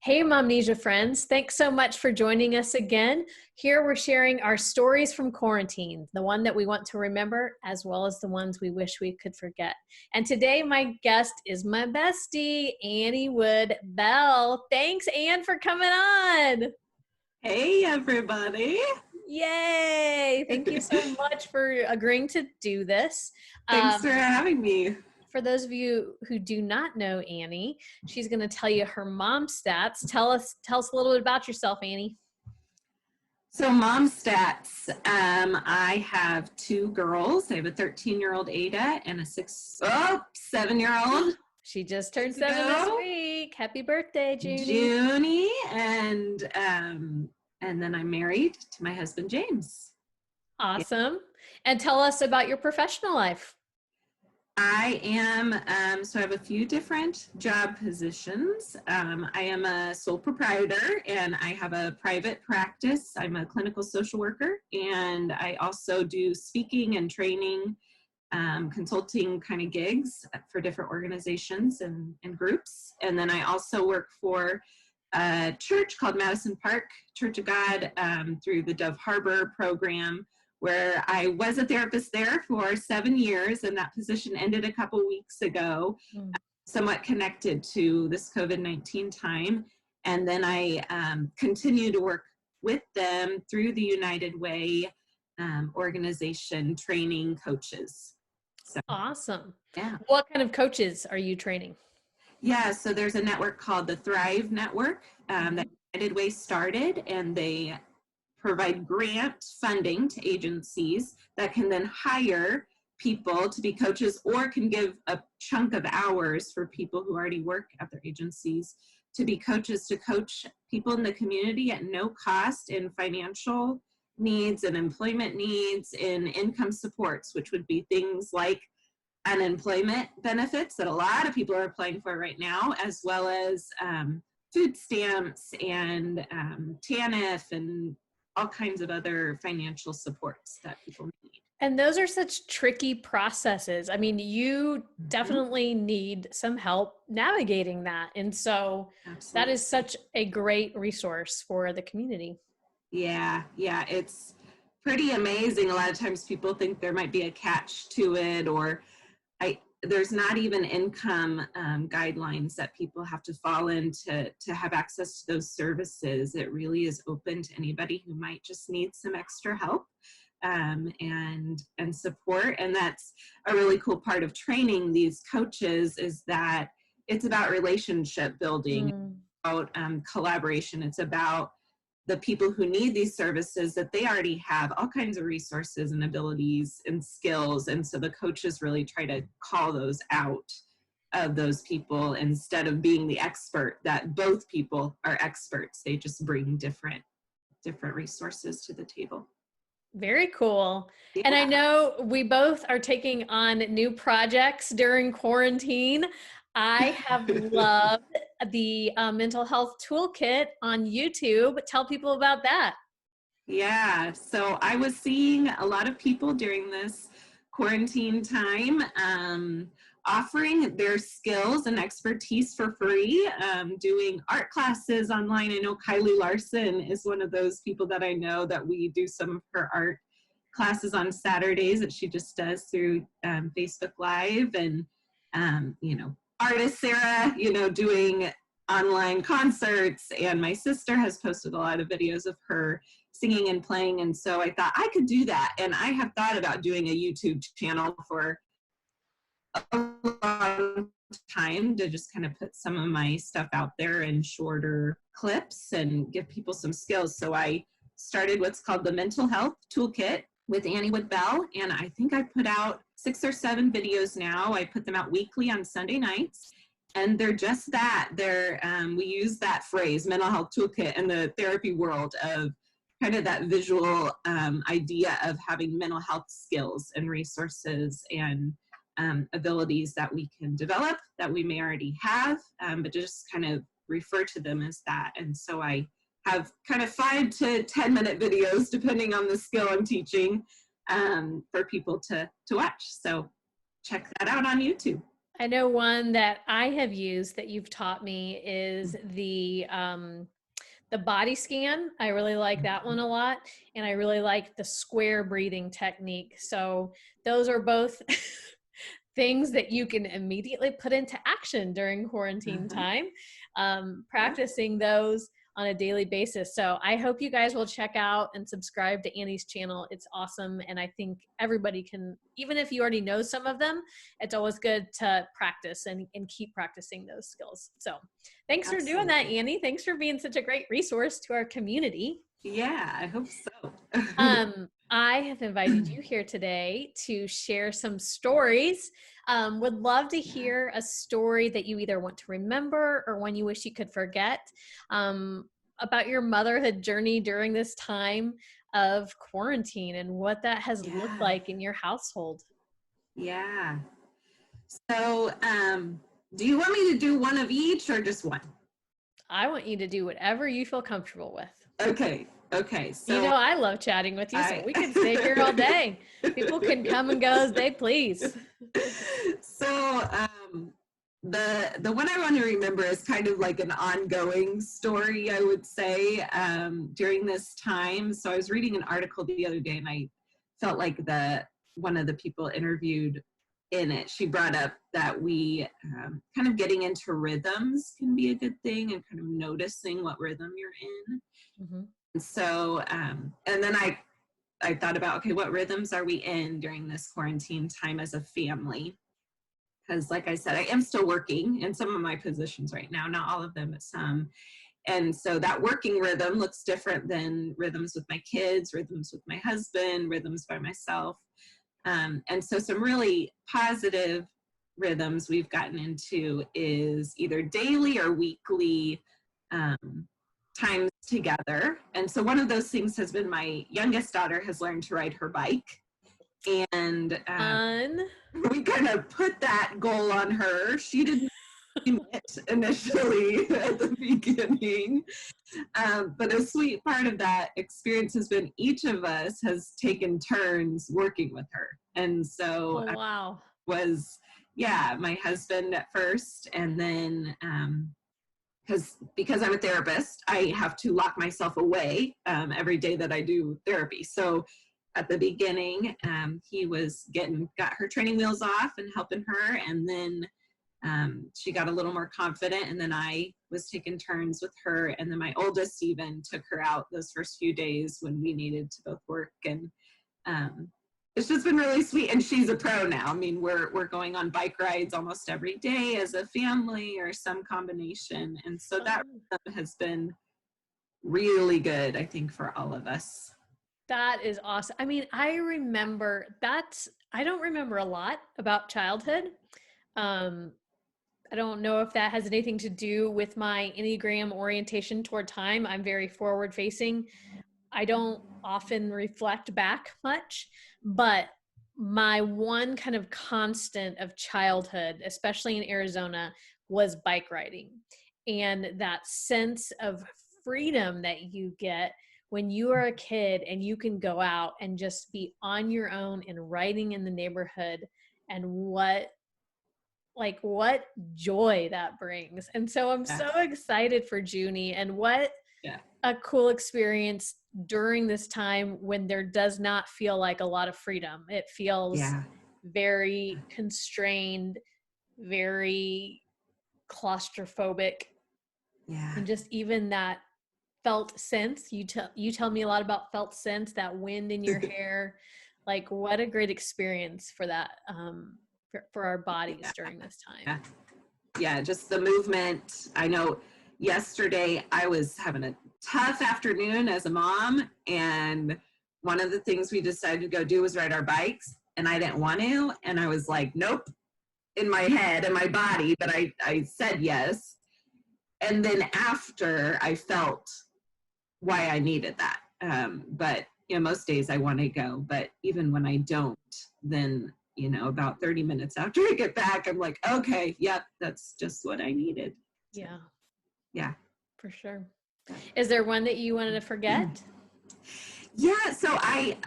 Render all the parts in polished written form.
Hey, Momnesia friends. Thanks so much for joining us again. Here we're sharing our stories from quarantine, the one that we want to remember, as well as the ones we wish we could forget. And today my guest is my bestie, Annie Wood Bell. Thanks, Ann, for coming on. Hey, everybody. Yay. Thank you so much for agreeing to do this. Thanks for having me. For those of you who do not know Annie, she's going to tell you her mom stats. Tell us a little bit about yourself, Annie. So mom stats, I have two girls. I have a 13-year-old Ada and a 7-year-old. She just turned 7 this week. Happy birthday, Junie. Junie, and then I'm married to my husband, James. Awesome. Yeah. And tell us about your professional life. I am, so I have a few different job positions. I am a sole proprietor and I have a private practice. I'm a clinical social worker, and I also do speaking and training, consulting kind of gigs for different organizations and groups. And then I also work for a church called Madison Park Church of God through the Dove Harbor program, where I was a therapist there for 7 years, and that position ended a couple weeks ago, somewhat connected to this COVID-19 time. And then I continue to work with them through the United Way organization, training coaches. So, awesome. Yeah. What kind of coaches are you training? Yeah, so there's a network called the Thrive Network that United Way started, and they provide grant funding to agencies that can then hire people to be coaches, or can give a chunk of hours for people who already work at their agencies to be coaches, to coach people in the community at no cost in financial needs and employment needs, in income supports, which would be things like unemployment benefits that a lot of people are applying for right now, as well as food stamps and TANF and all kinds of other financial supports that people need. And those are such tricky processes. I mean, you definitely need some help navigating that. And so that is such a great resource for the community. Yeah, it's pretty amazing. A lot of times people think there might be a catch to it, or there's not even income guidelines that people have to fall in to have access to those services. It really is open to anybody who might just need some extra help and support. And that's a really cool part of training these coaches, is that it's about relationship building, about collaboration. It's about the people who need these services, that they already have all kinds of resources and abilities and skills. And so the coaches really try to call those out of those people, instead of being the expert that both people are experts. They just bring different resources to the table. Very cool. Yeah. And I know we both are taking on new projects during quarantine. I have loved the mental health toolkit on YouTube. Tell people about that. Yeah, so I was seeing a lot of people during this quarantine time offering their skills and expertise for free, doing art classes online. I know Kylie Larson is one of those people that I know, that we do some of her art classes on Saturdays that she just does through Facebook Live, and artist Sarah, doing online concerts, and my sister has posted a lot of videos of her singing and playing. And so I thought I could do that. And I have thought about doing a YouTube channel for a long time, to just kind of put some of my stuff out there in shorter clips and give people some skills. So I started what's called the Mental Health Toolkit with Annie Wood Bell, and I think I put out 6 or 7 videos now. I put them out weekly on Sunday nights, and they're just that. We use that phrase, mental health toolkit, in the therapy world, of kind of that visual idea of having mental health skills and resources and abilities that we can develop, that we may already have, but just kind of refer to them as that. And so I have kind of 5 to 10 minute videos, depending on the skill I'm teaching, for people to watch. So check that out on YouTube. I know one that I have used that you've taught me is the body scan. I really like that one a lot. And I really like the square breathing technique. So those are both things that you can immediately put into action during quarantine Uh-huh. time, Yeah. practicing those on a daily basis. So I hope you guys will check out and subscribe to Annie's channel. It's awesome. And I think everybody can, even if you already know some of them, it's always good to practice and keep practicing those skills. So thanks for doing that, Absolutely. Annie. Thanks for being such a great resource to our community. Yeah, I hope so. I have invited you here today to share some stories. Would love to Yeah. hear a story that you either want to remember or one you wish you could forget, about your motherhood journey during this time of quarantine and what that has looked Yeah. like in your household. Yeah. So, do you want me to do one of each or just one? I want you to do whatever you feel comfortable with. Okay. Okay. You So know, I love chatting with you, so I we can stay here all day. People can come and go as they please. so the one I want to remember is kind of like an ongoing story, I would say, during this time. So I was reading an article the other day, and I felt like the one of the people interviewed in it, she brought up that we kind of getting into rhythms can be a good thing, and kind of noticing what rhythm you're in. Mhm. And so, and then I thought about, okay, what rhythms are we in during this quarantine time as a family? Because, like I said, I am still working in some of my positions right now, not all of them, but some. And so that working rhythm looks different than rhythms with my kids, rhythms with my husband, rhythms by myself. And so some really positive rhythms we've gotten into is either daily or weekly times together. And so one of those things has been my youngest daughter has learned to ride her bike. And Fun. we kind of put that goal on her. She didn't name it initially at the beginning. But a sweet part of that experience has been each of us has taken turns working with her. And so Oh, wow. was, yeah, my husband at first. And then because I'm a therapist, I have to lock myself away every day that I do therapy. So at the beginning, he was got her training wheels off and helping her, and then she got a little more confident, and then I was taking turns with her, and then my oldest even took her out those first few days when we needed to both work, and it's just been really sweet. And she's a pro now. I mean, we're going on bike rides almost every day as a family or some combination, and so that has been really good, I think, for all of us. That is awesome. I mean, I don't remember a lot about childhood. Um, I don't know if that has anything to do with my Enneagram orientation toward time. I'm very forward facing. I don't often reflect back much, but my one kind of constant of childhood, especially in Arizona, was bike riding. And that sense of freedom that you get when you are a kid and you can go out and just be on your own and riding in the neighborhood, and what joy that brings. And so I'm Yeah, so excited for Junie, and what yeah, a cool experience during this time when there does not feel like a lot of freedom. It feels yeah, very constrained, very claustrophobic, yeah. and just even that felt sense. You tell me a lot about felt sense, that wind in your hair. Like, what a great experience for that, for our bodies Yeah, during this time. yeah, yeah, just the movement. I know yesterday I was having a tough afternoon as a mom, and one of the things we decided to go do was ride our bikes, and I didn't want to, and I was like, nope, in my head and my body, but I said yes. And then after, I felt why I needed that. But most days I want to go, but even when I don't, then about 30 minutes after I get back, I'm like, okay, yep, that's just what I needed. So, Yeah, yeah. for sure. Is there one that you wanted to forget? Yeah. So I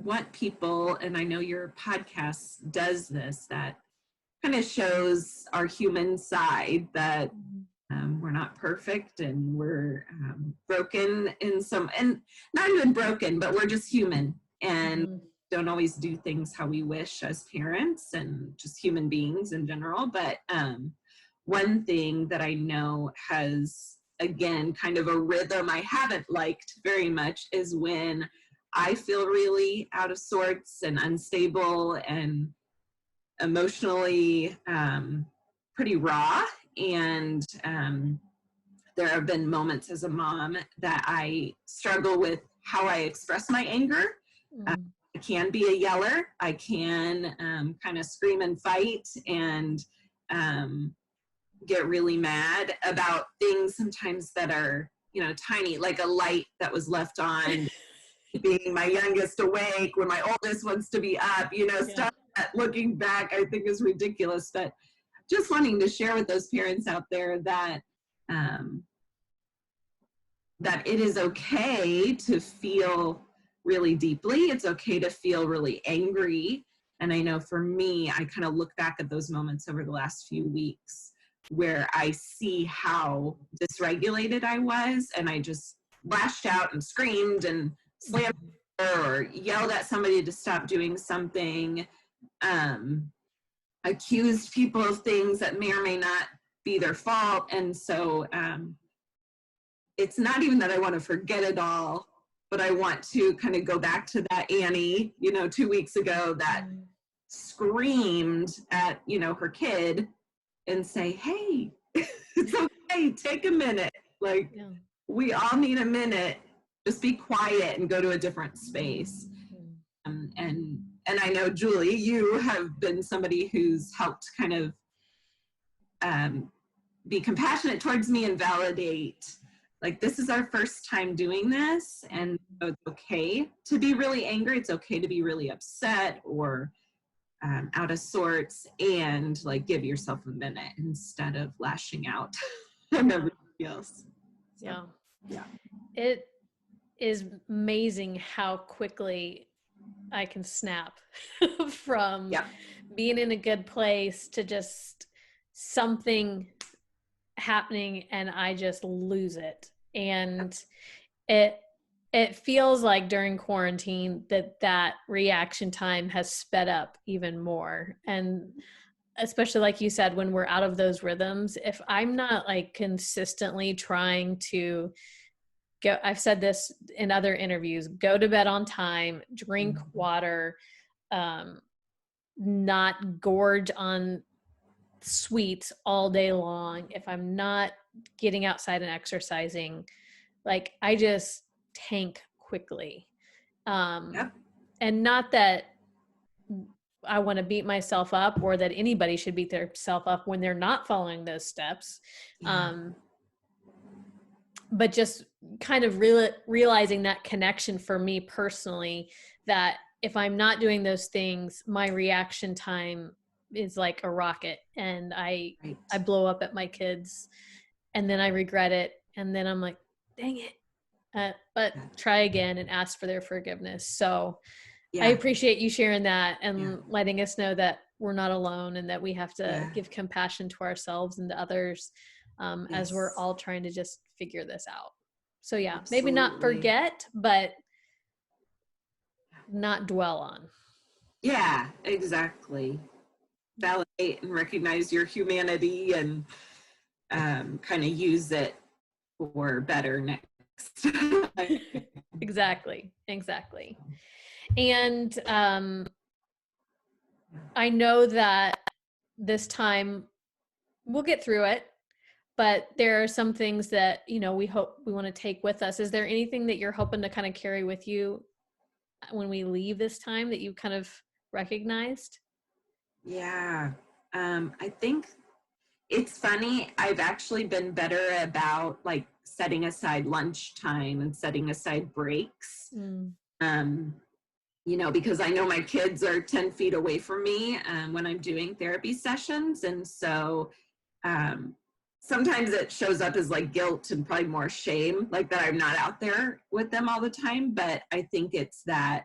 want people, and I know your podcast does this, that kind of shows our human side, that we're not perfect, and we're broken in some, and not even broken, but we're just human, and don't always do things how we wish as parents and just human beings in general. But one thing that I know has, again, kind of a rhythm I haven't liked very much is when I feel really out of sorts and unstable and emotionally pretty raw. And there have been moments as a mom that I struggle with how I express my anger. I can be a yeller. I can kind of scream and fight and get really mad about things sometimes that are, tiny, like a light that was left on, keeping my youngest awake when my oldest wants to be up, stuff that looking back I think is ridiculous. But just wanting to share with those parents out there that that it is okay to feel really deeply. It's okay to feel really angry. And I know for me, I kind of look back at those moments over the last few weeks where I see how dysregulated I was, and I just lashed out and screamed and slammed or yelled at somebody to stop doing something, accused people of things that may or may not be their fault. And so it's not even that I want to forget it all, but I want to kind of go back to that Annie, 2 weeks ago, that screamed at, her kid, and say, hey, it's okay, take a minute. Like, we all need a minute. Just be quiet and go to a different space. And I know, Julie, you have been somebody who's helped kind of be compassionate towards me and validate, like, this is our first time doing this, and it's okay to be really angry. It's okay to be really upset or out of sorts, and like give yourself a minute instead of lashing out on everybody else. So, yeah. It is amazing how quickly I can snap from being in a good place to just something happening and I just lose it. And it feels like during quarantine that reaction time has sped up even more. And especially like you said, when we're out of those rhythms, if I'm not like consistently trying to go, I've said this in other interviews, go to bed on time, drink water, not gorge on sweets all day long. If I'm not getting outside and exercising, like I just tank quickly. And not that I want to beat myself up or that anybody should beat themselves up when they're not following those steps. But just kind of realizing that connection for me personally, that if I'm not doing those things, my reaction time is like a rocket, and I blow up at my kids, and then I regret it. And then I'm like, dang it. But try again and ask for their forgiveness. So I appreciate you sharing that and letting us know that we're not alone, and that we have to give compassion to ourselves and to others as we're all trying to just figure this out. So maybe not forget, but not dwell on. Yeah, exactly. Validate and recognize your humanity, and kind of use it for better next. Exactly. And I know that this time we'll get through it, but there are some things that, we hope we want to take with us. Is there anything that you're hoping to kind of carry with you when we leave this time that you kind of recognized? Yeah. I think it's funny. I've actually been better about like setting aside lunchtime and setting aside breaks. Because I know my kids are 10 feet away from me when I'm doing therapy sessions. And so sometimes it shows up as like guilt and probably more shame, like that I'm not out there with them all the time. But I think it's that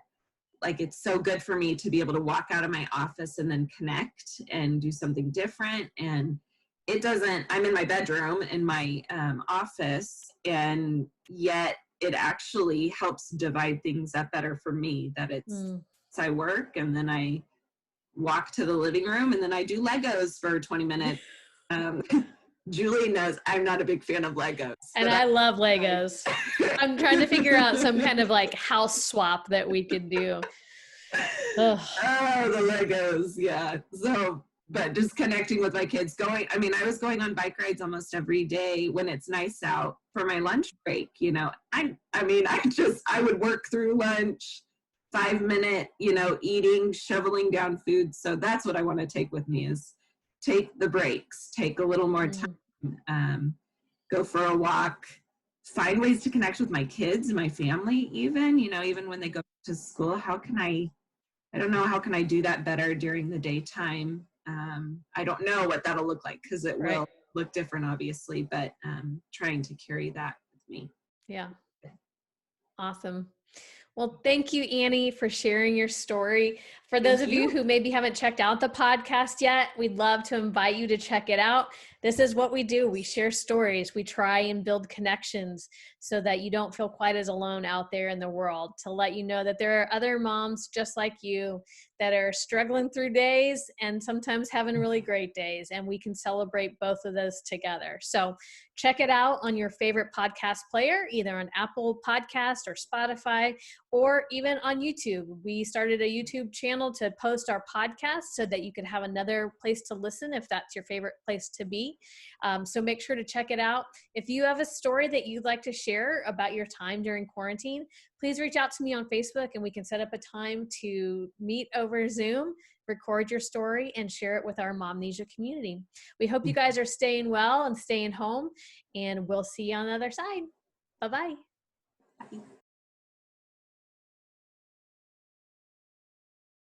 like it's so good for me to be able to walk out of my office and then connect and do something different. And it doesn't, I'm in my bedroom in my office, and yet it actually helps divide things up better for me, that it's I work and then I walk to the living room and then I do Legos for 20 minutes. Julie knows I'm not a big fan of Legos. And I love Legos. I'm trying to figure out some kind of like house swap that we could do. Ugh. Oh, the Legos. Yeah. So, but just connecting with my kids, I was going on bike rides almost every day when it's nice out for my lunch break. I would work through lunch, 5-minute, eating, shoveling down food. So that's what I want to take with me, is take the breaks, take a little more time, go for a walk, find ways to connect with my kids, my family, even when they go to school. How can I do that better during the daytime? I don't know what that'll look like, because it will look different, obviously, but trying to carry that with me. Yeah. Awesome. Well, thank you, Annie, for sharing your story. For those of you who maybe haven't checked out the podcast yet, we'd love to invite you to check it out. This is what we do. We share stories. We try and build connections so that you don't feel quite as alone out there in the world, to let you know that there are other moms just like you that are struggling through days and sometimes having really great days, and we can celebrate both of those together. So check it out on your favorite podcast player, either on Apple Podcast or Spotify, or even on YouTube. We started a YouTube channel to post our podcast so that you can have another place to listen if that's your favorite place to be. So make sure to check it out. If you have a story that you'd like to share about your time during quarantine, please reach out to me on Facebook and we can set up a time to meet over Zoom, record your story, and share it with our Momnesia community. We hope you guys are staying well and staying home, and we'll see you on the other side. Bye-bye. Bye.